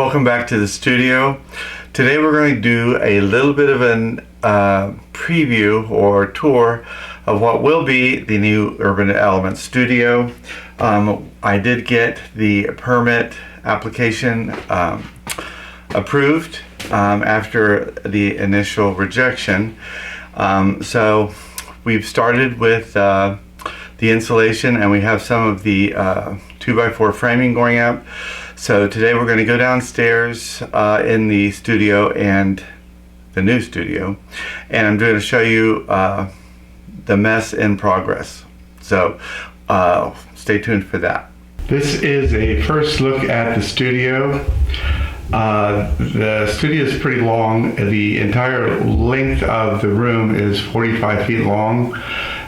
Welcome back to the studio. Today we're going to do a little bit of an preview or tour of what will be the new Urban Elementz studio. I did get the permit application approved after the initial rejection. So we've started with the installation, and we have some of the 2x4 framing going up. So today we're going to go downstairs in the studio, and the new studio, and I'm going to show you the mess in progress. So stay tuned for that. This is a first look at the studio. The studio is pretty long. The entire length of the room is 45 feet long.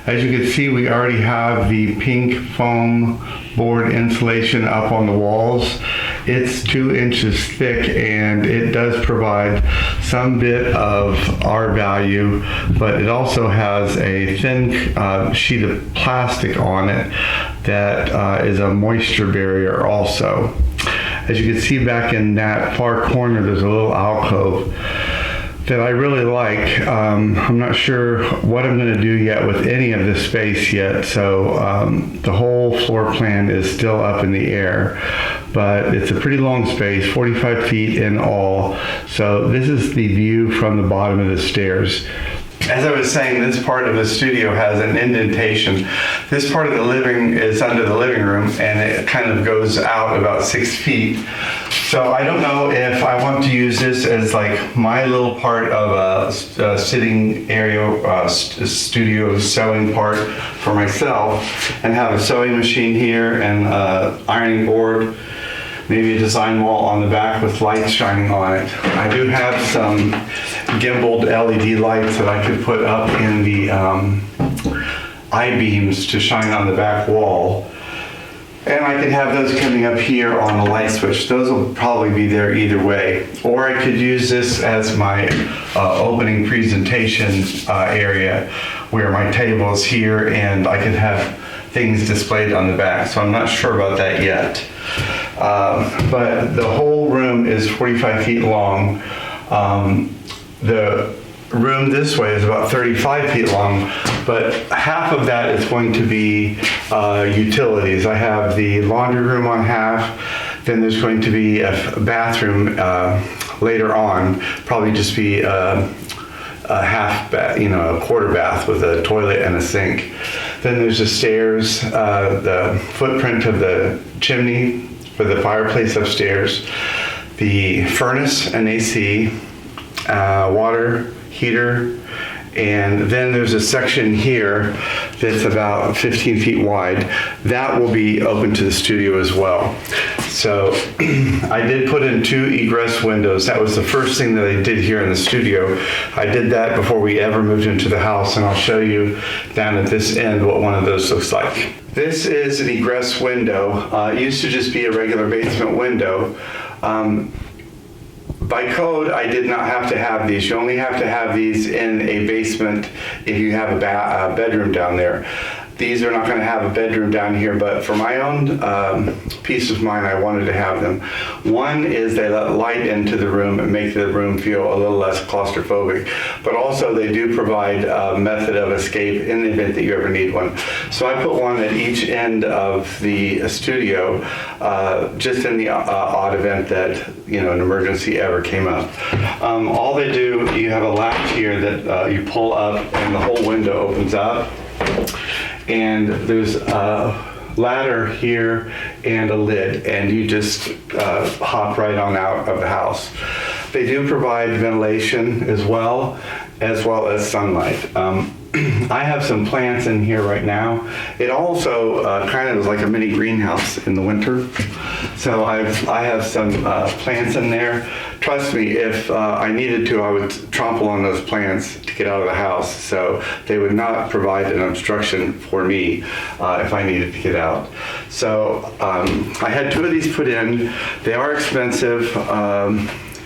As you can see, we already have the pink foam board insulation up on the walls. It's 2 inches thick, and it does provide some bit of R value, but it also has a thin sheet of plastic on it that is a moisture barrier also. As you can see back in that far corner, there's a little alcove that I really like. I'm not sure what I'm going to do yet with any of this space yet, so the whole floor plan is still up in the air, but it's a pretty long space, 45 feet in all. So this is the view from the bottom of the stairs. As I was saying, this part of the studio has an indentation. This part of the living is under the living room, and it kind of goes out about 6 feet. So I don't know if I want to use this as like my little part of a sitting area, studio sewing part for myself, and have a sewing machine here and ironing board. Maybe a design wall on the back with lights shining on it. I do have some gimbaled LED lights that I could put up in the I-beams to shine on the back wall. And I could have those coming up here on the light switch. Those will probably be there either way. Or I could use this as my opening presentation area, where my table is here and I could have things displayed on the back. So I'm not sure about that yet. But the whole room is 45 feet long. The room this way is about 35 feet long, but half of that is going to be utilities. I have the laundry room on half, then there's going to be a bathroom later on, probably just be a half bath, a quarter bath with a toilet and a sink. Then there's the stairs, the footprint of the chimney for the fireplace upstairs, the furnace and AC, water heater, and then there's a section here that's about 15 feet wide. That will be open to the studio as well. So I did put in 2 egress windows. That was the first thing that I did here in the studio. I did that before we ever moved into the house, and I'll show you down at this end what one of those looks like. This is an egress window. It used to just be a regular basement window. By code, I did not have to have these. You only have to have these in a basement if you have a bedroom down there. These are not going to have a bedroom down here, but for my own peace of mind, I wanted to have them. One is they let light into the room and make the room feel a little less claustrophobic, but also they do provide a method of escape in the event that you ever need one. So I put one at each end of the studio, just in the odd event that an emergency ever came up. All they do, you have a latch here that you pull up, and the whole window opens up. And there's a ladder here and a lid, and you just hop right on out of the house. They do provide ventilation as well as sunlight. I have some plants in here right now. It also kind of is like a mini greenhouse in the winter. So I have some plants in there. Trust me, if I needed to, I would trample on those plants to get out of the house. So they would not provide an obstruction for me if I needed to get out. So I had 2 of these put in. They are expensive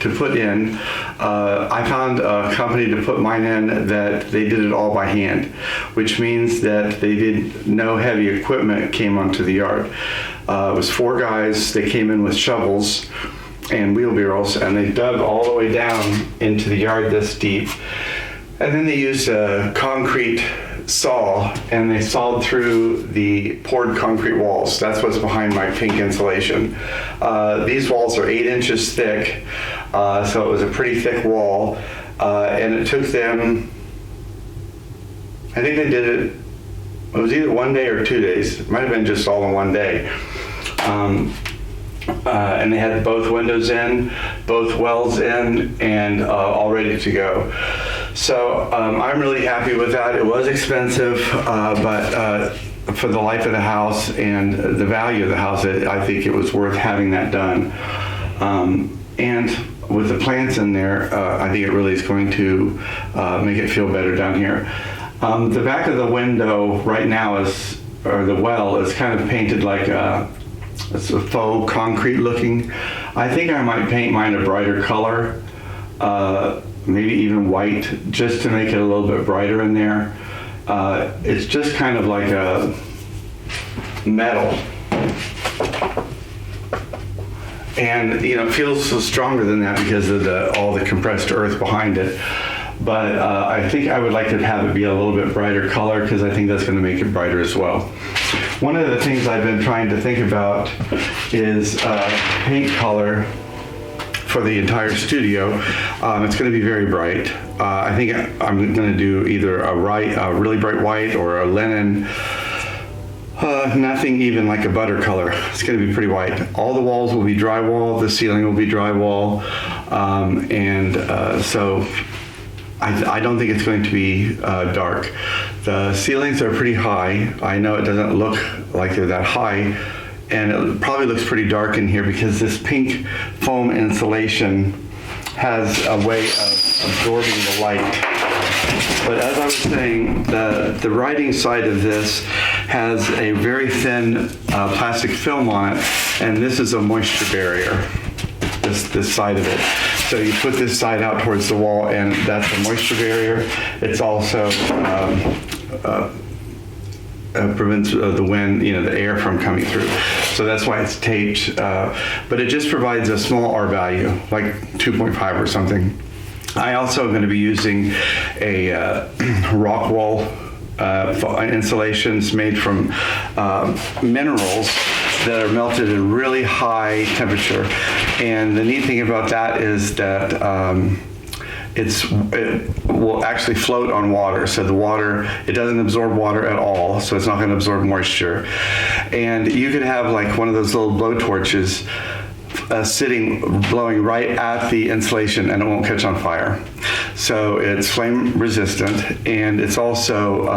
to put in. I found a company to put mine in that they did it all by hand, which means that they did no heavy equipment came onto the yard. It was 4 guys. They came in with shovels and wheelbarrows, and they dug all the way down into the yard this deep. And then they used a concrete saw, and they sawed through the poured concrete walls. That's what's behind my pink insulation. These walls are 8 inches thick, so it was a pretty thick wall, and it took them, I think they did it, it was either 1 day or 2 days. It might have been just all in 1 day. And they had both windows in, both wells in, and all ready to go. So I'm really happy with that. It was expensive, but for the life of the house and the value of the house, I think it was worth having that done. And with the plants in there, I think it really is going to make it feel better down here. The back of the window right now is, or the well, is kind of painted like it's a faux concrete looking. I think I might paint mine a brighter color, maybe even white, just to make it a little bit brighter in there. It's just kind of like a metal. And it feels so stronger than that because of all the compressed earth behind it. But I think I would like to have it be a little bit brighter color because I think that's going to make it brighter as well. One of the things I've been trying to think about is paint color for the entire studio. It's going to be very bright. I think I'm going to do either a really bright white or a linen. Nothing even like a butter color. It's going to be pretty white. All the walls will be drywall. The ceiling will be drywall. So I don't think it's going to be dark. The ceilings are pretty high. I know it doesn't look like they're that high, and it probably looks pretty dark in here because this pink foam insulation has a way of absorbing the light. But as I was saying, the writing side of this has a very thin plastic film on it, and this is a moisture barrier, this side of it. So you put this side out towards the wall, and that's a moisture barrier. It's also prevents the wind, the air from coming through. So that's why it's taped. But it just provides a small R value, like 2.5 or something. I also am going to be using a rock wall insulations made from minerals that are melted at a really high temperature. And the neat thing about that is that it will actually float on water. So the water, it doesn't absorb water at all, so it's not going to absorb moisture. And you could have like one of those little blow torches blowing right at the insulation, and it won't catch on fire. So it's flame resistant, and it's also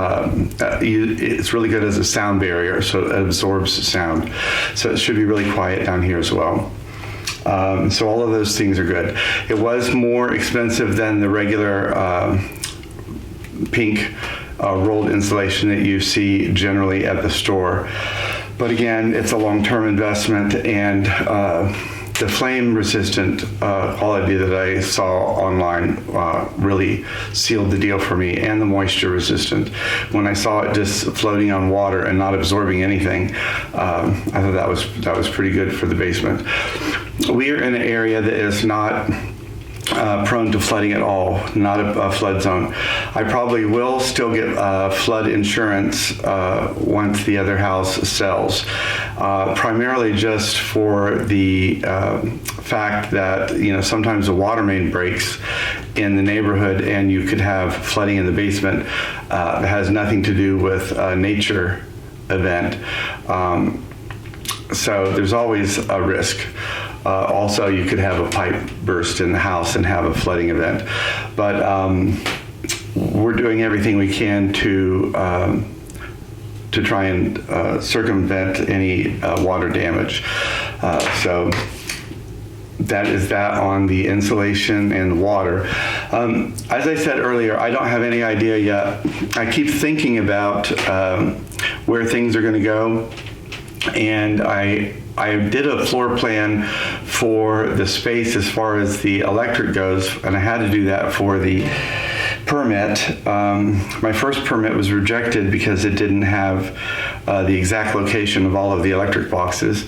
it's really good as a sound barrier, so it absorbs sound. So it should be really quiet down here as well. So all of those things are good. It was more expensive than the regular pink rolled insulation that you see generally at the store. But again, it's a long-term investment, and the flame-resistant quality that I saw online really sealed the deal for me, and the moisture-resistant. When I saw it just floating on water and not absorbing anything, I thought that was pretty good for the basement. We are in an area that is not prone to flooding at all, not a flood zone. I probably will still get flood insurance once the other house sells, primarily just for the fact that sometimes the water main breaks in the neighborhood and you could have flooding in the basement that has nothing to do with a nature event. So there's always a risk. Also, you could have a pipe burst in the house and have a flooding event. But we're doing everything we can to try and circumvent any water damage. So that is that on the insulation and water. As I said earlier, I don't have any idea yet. I keep thinking about where things are going to go, and I did a floor plan for the space as far as the electric goes, and I had to do that for the permit. My first permit was rejected because it didn't have the exact location of all of the electric boxes.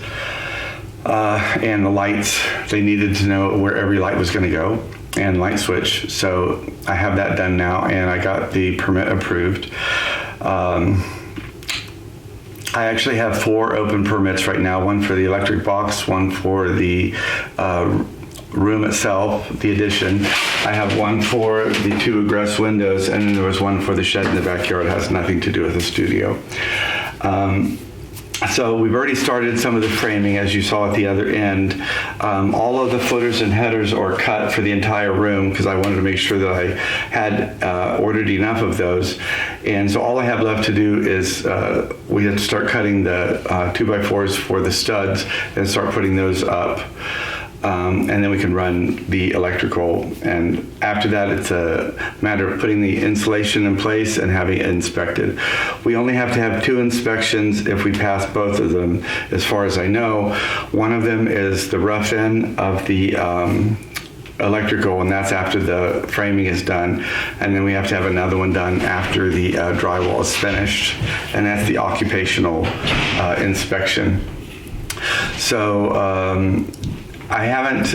And the lights, they needed to know where every light was going to go and light switch. So I have that done now, and I got the permit approved. I actually have 4 open permits right now, one for the electric box, one for the room itself, the addition. I have one for the 2 egress windows, and then there was one for the shed in the backyard. It has nothing to do with the studio. So we've already started some of the framing, as you saw at the other end. All of the footers and headers are cut for the entire room because I wanted to make sure that I had ordered enough of those. And so all I have left to do is we have to start cutting the 2x4s for the studs and start putting those up. And then we can run the electrical, and after that it's a matter of putting the insulation in place and having it inspected. We only have to have 2 inspections if we pass both of them, as far as I know. One of them is the rough end of the electrical, and that's after the framing is done, and then we have to have another one done after the drywall is finished, and that's the occupational inspection. So I haven't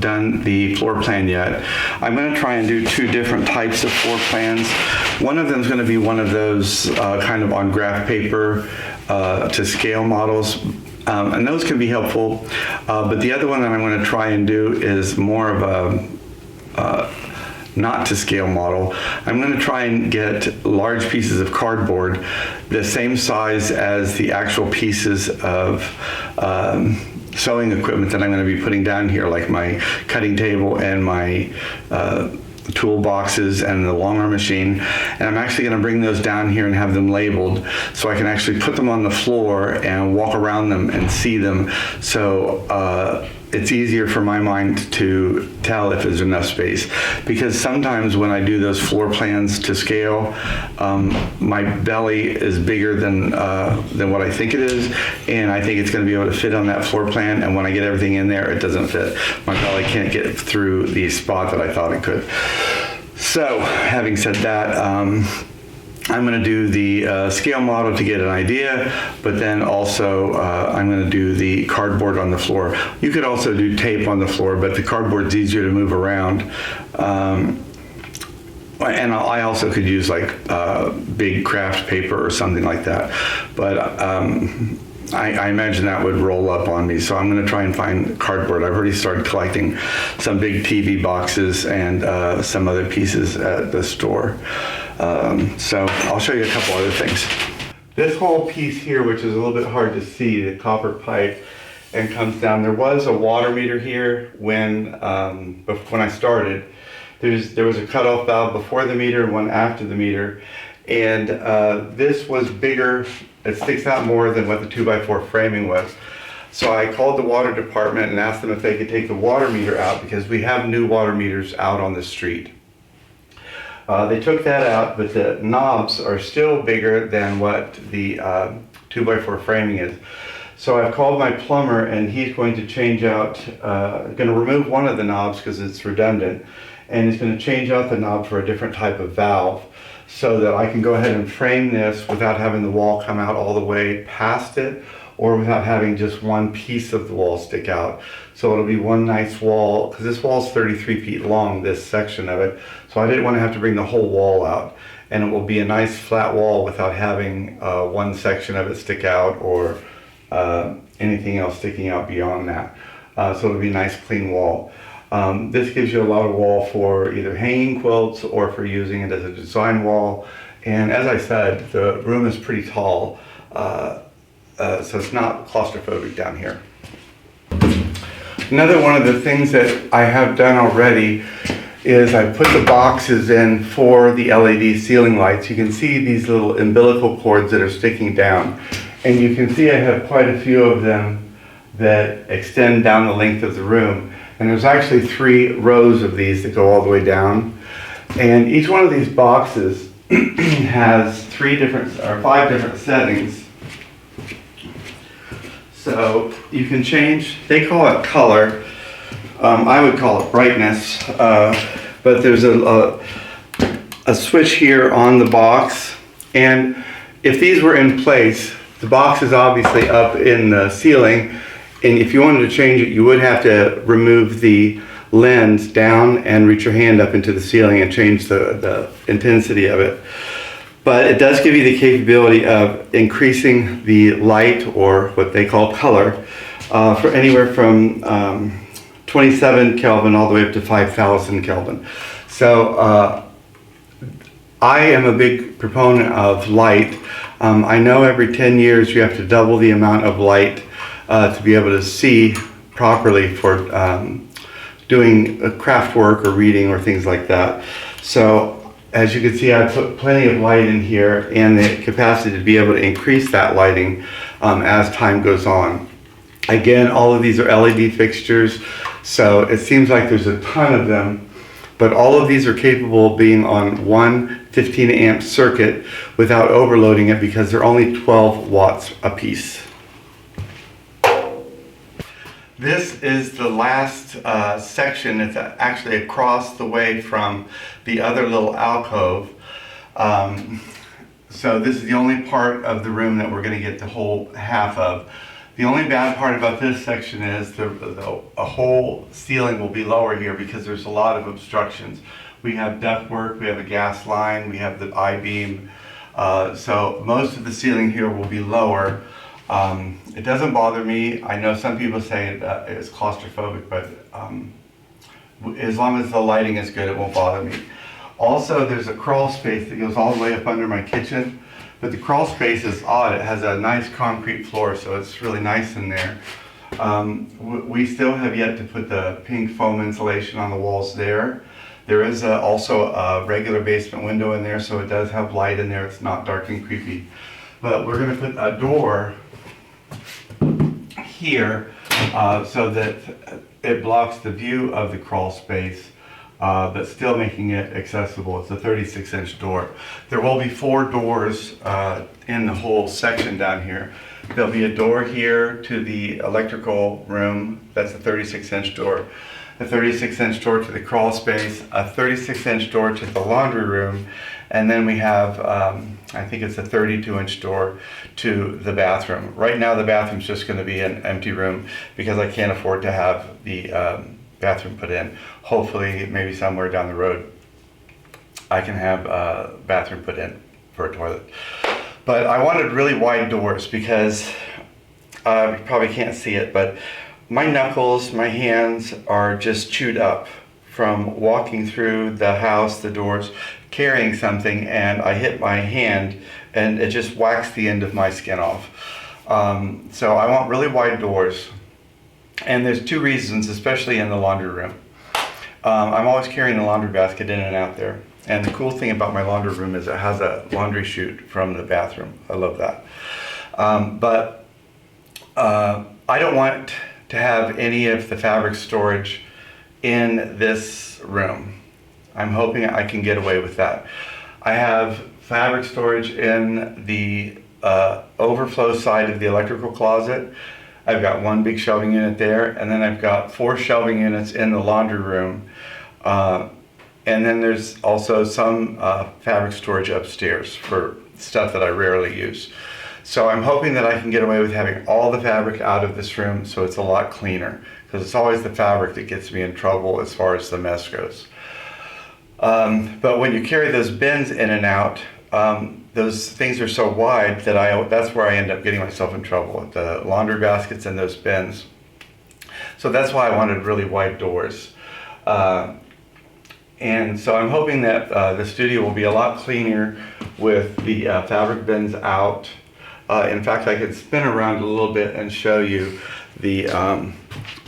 done the floor plan yet. I'm going to try and do 2 different types of floor plans. One of them is going to be one of those kind of on graph paper to scale models. And those can be helpful. But the other one that I'm going to try and do is more of a not to scale model. I'm going to try and get large pieces of cardboard the same size as the actual pieces of sewing equipment that I'm going to be putting down here, like my cutting table and my toolboxes and the long arm machine. And I'm actually going to bring those down here and have them labeled so I can actually put them on the floor and walk around them and see them. So it's easier for my mind to tell if there's enough space, because sometimes when I do those floor plans to scale, my belly is bigger than what I think it is, and I think it's going to be able to fit on that floor plan, and when I get everything in there, it doesn't fit. My belly can't get through the spot that I thought it could. So having said that, I'm going to do the scale model to get an idea, but then also I'm going to do the cardboard on the floor. You could also do tape on the floor, but the cardboard's easier to move around. And I also could use like big craft paper or something like that. But I imagine that would roll up on me, so I'm going to try and find cardboard. I've already started collecting some big TV boxes and some other pieces at the store. So I'll show you a couple other things. This whole piece here, which is a little bit hard to see, the copper pipe, and comes down. There was a water meter here when I started. There was a cutoff valve before the meter and one after the meter, and this was bigger. It sticks out more than what the 2x4 framing was. So I called the water department and asked them if they could take the water meter out, because we have new water meters out on the street. They took that out, but the knobs are still bigger than what the 2x4 framing is. So I've called my plumber, and he's going to change out, going to remove one of the knobs because it's redundant, and he's going to change out the knob for a different type of valve, so that I can go ahead and frame this without having the wall come out all the way past it, or without having just one piece of the wall stick out. So it'll be one nice wall, because this wall is 33 feet long, this section of it. So I didn't want to have to bring the whole wall out. And it will be a nice flat wall without having one section of it stick out, or anything else sticking out beyond that. So it'll be a nice clean wall. This gives you a lot of wall for either hanging quilts or for using it as a design wall. And as I said, the room is pretty tall. So it's not claustrophobic down here. Another one of the things that I have done already is I put the boxes in for the LED ceiling lights. You can see these little umbilical cords that are sticking down. And you can see I have quite a few of them that extend down the length of the room. And there's actually 3 rows of these that go all the way down. And each one of these boxes has 5 different settings. So you can change, they call it color, I would call it brightness, but there's a switch here on the box, and if these were in place, the box is obviously up in the ceiling, And if you wanted to change it, you would have to remove the lens down and reach your hand up into the ceiling and change the intensity of it. But it does give you the capability of increasing the light, or what they call color, for anywhere from 27 Kelvin all the way up to 5,000 Kelvin. So I am a big proponent of light. I know every 10 years you have to double the amount of light to be able to see properly for doing craft work or reading or things like that. So as you can see, I put plenty of light in here and the capacity to be able to increase that lighting as time goes on. Again, all of these are LED fixtures, so it seems like there's a ton of them, but all of these are capable of being on one 15 amp circuit without overloading it, because they're only 12 watts a piece. This is the last section. It's actually across the way from the other little alcove. So this is the only part of the room that we're going to get the whole half of. The only bad part about this section is a whole ceiling will be lower here because there's a lot of obstructions. We have ductwork, we have a gas line, we have the I-beam. So most of the ceiling here will be lower. It doesn't bother me. I know some people say it's claustrophobic, but as long as the lighting is good, it won't bother me. Also, there's a crawl space that goes all the way up under my kitchen, but the crawl space is odd. It has a nice concrete floor, so it's really nice in there. We still have yet to put the pink foam insulation on the walls there. There is also a regular basement window in there, so it does have light in there. It's not dark and creepy. But we're going to put a door here so that it blocks the view of the crawl space, but still making it accessible. It's a 36-inch door. There will be 4 doors in the whole section down here. There'll be a door here to the electrical room. That's a 36-inch door. A 36-inch door to the crawl space, a 36-inch door to the laundry room, and then we have, I think it's a 32-inch door to the bathroom. Right now the bathroom's just going to be an empty room because I can't afford to have the bathroom put in. Hopefully, maybe somewhere down the road, I can have a bathroom put in for a toilet. But I wanted really wide doors because you probably can't see it, but my knuckles, my hands are just chewed up from walking through the house, the doors, carrying something, and I hit my hand and it just waxed the end of my skin off. So I want really wide doors. And there's 2 reasons, especially in the laundry room. I'm always carrying a laundry basket in and out there. And the cool thing about my laundry room is it has a laundry chute from the bathroom. I love that. But I don't want to have any of the fabric storage in this room. I'm hoping I can get away with that. I have fabric storage in the overflow side of the electrical closet. I've got 1 big shelving unit there, and then I've got 4 shelving units in the laundry room. And then there's also some fabric storage upstairs for stuff that I rarely use. So I'm hoping that I can get away with having all the fabric out of this room so it's a lot cleaner, because it's always the fabric that gets me in trouble as far as the mess goes. But when you carry those bins in and out, those things are so wide that that's where I end up getting myself in trouble, the laundry baskets and those bins. So that's why I wanted really wide doors. And so I'm hoping that the studio will be a lot cleaner with the fabric bins out. In fact, I could spin around a little bit and show you the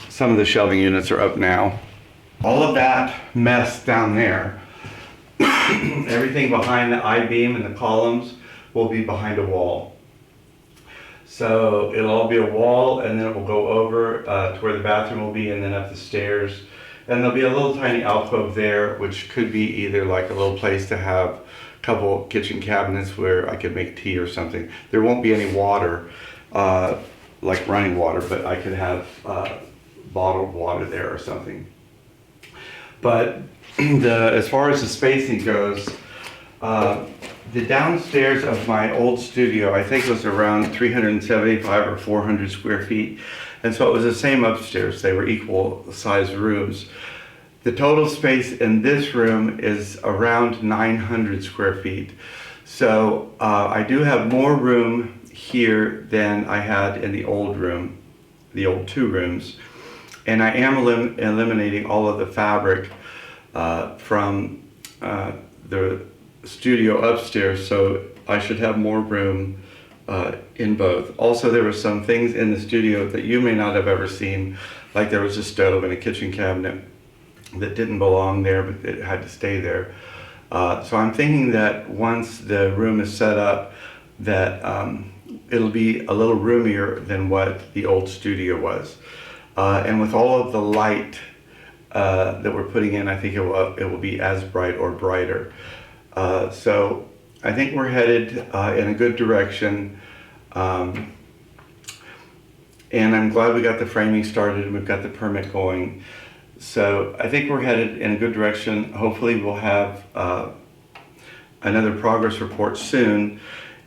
some of the shelving units are up now. All of that mess down there, everything behind the I-beam and the columns will be behind a wall. So it'll all be a wall, and then it will go over to where the bathroom will be, and then up the stairs. And there'll be a little tiny alcove there, which could be either like a little place to have a couple kitchen cabinets where I could make tea or something. There won't be any water, like running water, but I could have bottled water there or something. But as far as the spacing goes, the downstairs of my old studio, I think, was around 375 or 400 square feet. And so it was the same upstairs. They were equal sized rooms. The total space in this room is around 900 square feet. So I do have more room here than I had in the old room, the old 2 rooms. And I am eliminating all of the fabric from the studio upstairs, so I should have more room in both. Also, there were some things in the studio that you may not have ever seen, like there was a stove and a kitchen cabinet that didn't belong there, but it had to stay there. So I'm thinking that once the room is set up, that it'll be a little roomier than what the old studio was. And with all of the light that we're putting in, I think it will be as bright or brighter. So I think we're headed in a good direction. And I'm glad we got the framing started and we've got the permit going. So I think we're headed in a good direction. Hopefully we'll have another progress report soon.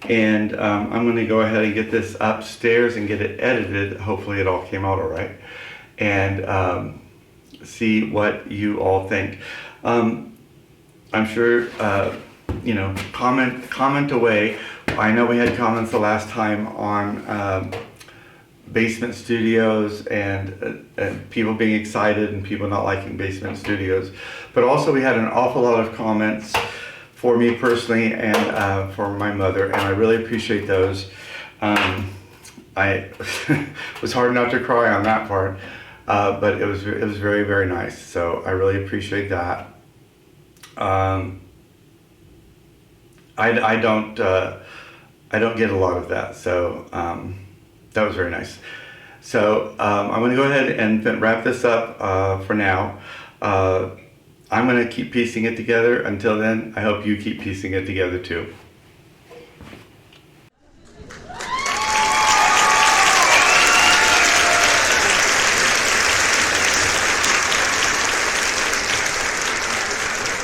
And I'm going to go ahead and get this upstairs and get it edited. Hopefully it all came out all right. And see what you all think. I'm sure, you know, comment away. I know we had comments the last time on basement studios and people being excited and people not liking basement studios. But also we had an awful lot of comments for me personally and for my mother, and I really appreciate those. I was hard not to cry on that part, but it was very, very nice. So I really appreciate that. I don't get a lot of that, so that was very nice. So I'm going to go ahead and wrap this up for now. I'm going to keep piecing it together. Until then, I hope you keep piecing it together too.